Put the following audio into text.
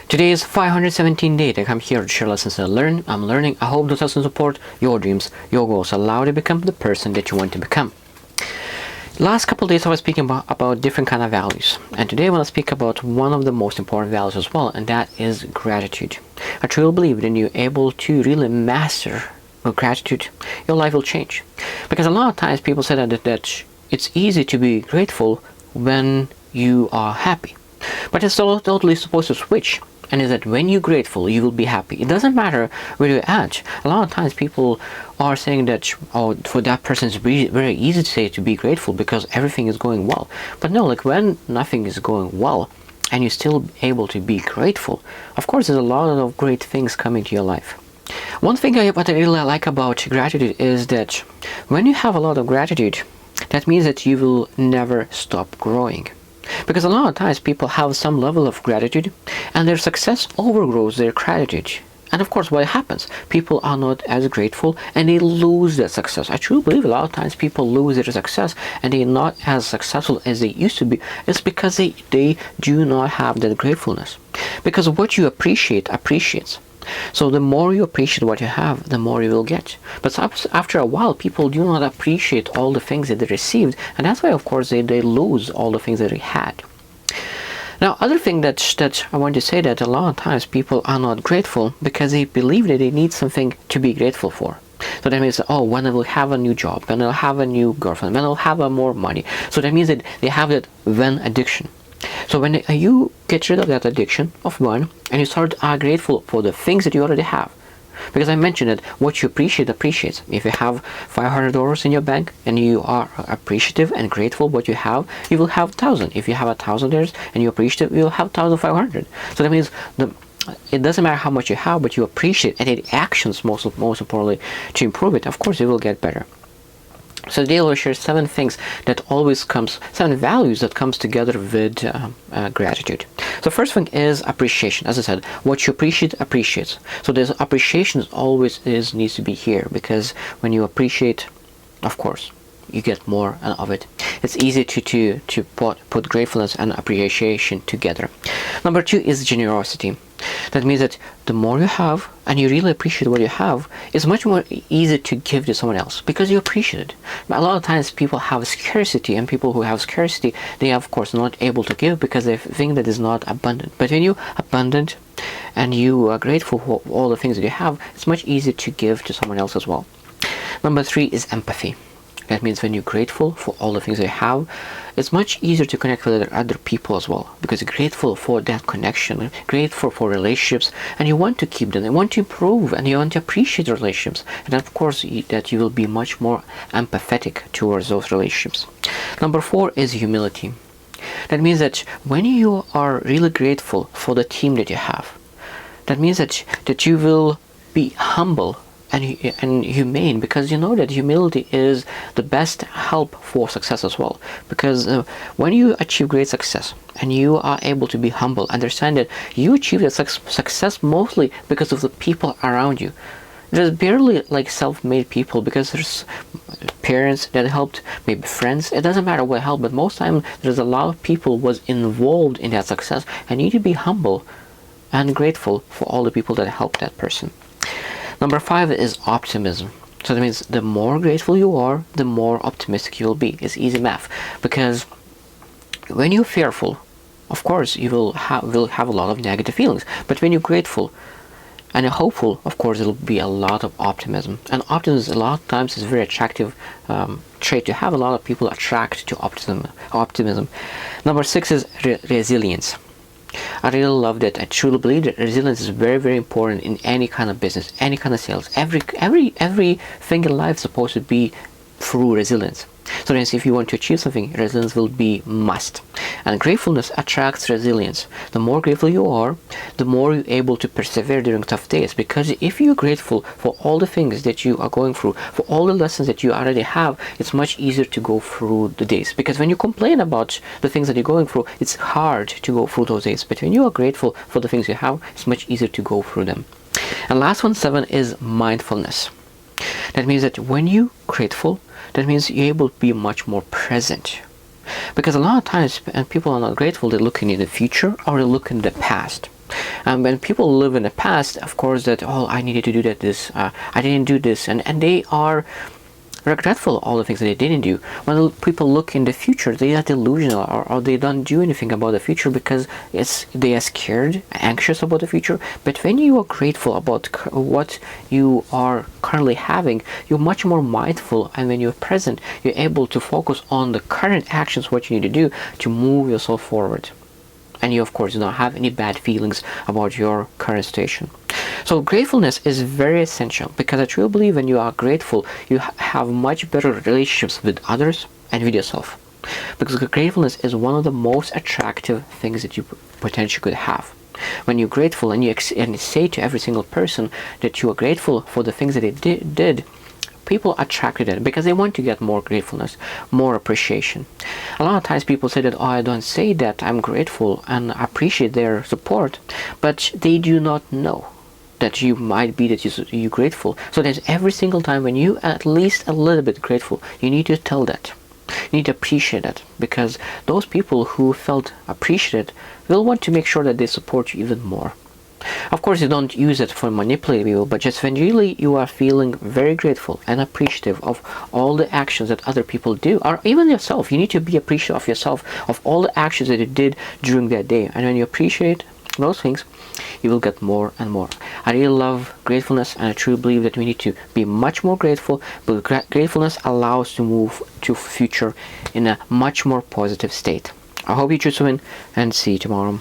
Today is 517 day that I'm here to share lessons I learn. I'm learning. I hope those lessons support your dreams, your goals, allow you to become the person that you want to become. Last couple of days I was speaking about different kind of values, and today I want to speak about one of the most important values as well, and that is gratitude. I truly believe that when you're able to really master gratitude, your life will change. Because a lot of times people say that it's easy to be grateful when you are happy, but it's totally supposed to switch. And is that when you're grateful, you will be happy. It doesn't matter where you're at. A lot of times people are saying that, oh, for that person it's very easy to say to be grateful because everything is going well. But no, like when nothing is going well and you're still able to be grateful, of course there's a lot of great things coming to your life. One thing what I really like about gratitude is that when you have a lot of gratitude, that means that you will never stop growing. Because a lot of times people have some level of gratitude and their success overgrows their gratitude. And of course what happens? People are not as grateful and they lose their success. I truly believe a lot of times people lose their success and they're not as successful as they used to be. It's because they do not have that gratefulness. Because what you appreciate appreciates. So the more you appreciate what you have, the more you will get. But after a while, people do not appreciate all the things that they received, and that's why, of course, they lose all the things that they had. Now, other thing that I want to say that a lot of times people are not grateful because they believe that they need something to be grateful for. So that means, oh, when I will have a new job, when I'll have a new girlfriend, when I'll have more money. So that means that they have that when addiction. So when you get rid of that addiction of one and you start grateful for the things that you already have, because I mentioned that what you appreciate appreciates. If you have $500 in your bank and you are appreciative and grateful what you have, you will have 1,000. If you have $1,000 and you appreciate, you will have 1,500. So that means it doesn't matter how much you have, but you appreciate and it actions most importantly to improve it. Of course, it will get better. So today I'll share 7 values that comes together with gratitude. So first thing is appreciation. As I said, what you appreciate appreciates. So there's appreciation always needs to be here, because when you appreciate, of course, you get more of it. It's easy to put gratefulness and appreciation together. Number 2 is generosity. That means that the more you have and you really appreciate what you have, it's much more easy to give to someone else because you appreciate it. But a lot of times people have scarcity, and people who have scarcity, they are of course not able to give because they think that is not abundant. But when you're abundant and you are grateful for all the things that you have, it's much easier to give to someone else as well. Number 3 is empathy. That means when you're grateful for all the things that you have, it's much easier to connect with other people as well, because you're grateful for that connection, grateful for relationships, and you want to keep them, you want to improve, and you want to appreciate relationships. And of course, that you will be much more empathetic towards those relationships. Number 4 is humility. That means that when you are really grateful for the team that you have, that means that you will be humble and humane, because you know that humility is the best help for success as well. Because when you achieve great success and you are able to be humble, understand that you achieve that success mostly because of the people around you. There's barely like self-made people, because there's parents that helped, maybe friends, it doesn't matter what helped, but most time there's a lot of people was involved in that success, and you need to be humble and grateful for all the people that helped that person. Number 5 is optimism. So that means the more grateful you are, the more optimistic you will be. It's easy math. Because when you're fearful, of course, you will have a lot of negative feelings. But when you're grateful and you're hopeful, of course, it'll be a lot of optimism. And optimism, a lot of times, is a very attractive trait to have. A lot of people attract to optimism. Number 6 is resilience. I really love that. I truly believe that resilience is very, very important in any kind of business, any kind of sales. Everything in life is supposed to be through resilience. So then if you want to achieve something, resilience will be must. And gratefulness attracts resilience. The more grateful you are, the more you're able to persevere during tough days. Because if you're grateful for all the things that you are going through, for all the lessons that you already have, it's much easier to go through the days. Because when you complain about the things that you're going through, it's hard to go through those days. But when you are grateful for the things you have, it's much easier to go through them. And last one, 7, is mindfulness. That means that when you're grateful, that means you're able to be much more present. Because a lot of times, and people are not grateful, they're looking in the future or they're looking in the past. And when people live in the past, of course, that, oh, I needed to do that, I didn't do this, and they are regretful of all the things that they didn't do. When people look in the future, they are delusional, or they don't do anything about the future because they are scared, anxious about the future. But when you are grateful about what you are currently having, you're much more mindful, and when you're present, you're able to focus on the current actions, what you need to do to move yourself forward. And you, of course, do not have any bad feelings about your current station. So gratefulness is very essential, because I truly believe when you are grateful, you have much better relationships with others and with yourself. Because gratefulness is one of the most attractive things that you potentially could have. When you're grateful and you say to every single person that you are grateful for the things that they did, people are attracted to it because they want to get more gratefulness, more appreciation. A lot of times people say that, oh, I don't say that I'm grateful and appreciate their support, but they do not know that you might be that you're grateful. So that every single time when you at least a little bit grateful, you need to tell that. You need to appreciate it, because those people who felt appreciated will want to make sure that they support you even more. Of course, you don't use it for manipulating people, but just when really you are feeling very grateful and appreciative of all the actions that other people do, or even yourself, you need to be appreciative of yourself, of all the actions that you did during that day. And when you appreciate those things, you will get more and more. I really love gratefulness, and I truly believe that we need to be much more grateful, but gratefulness allows us to move to future in a much more positive state. I hope you choose to win, and see you tomorrow.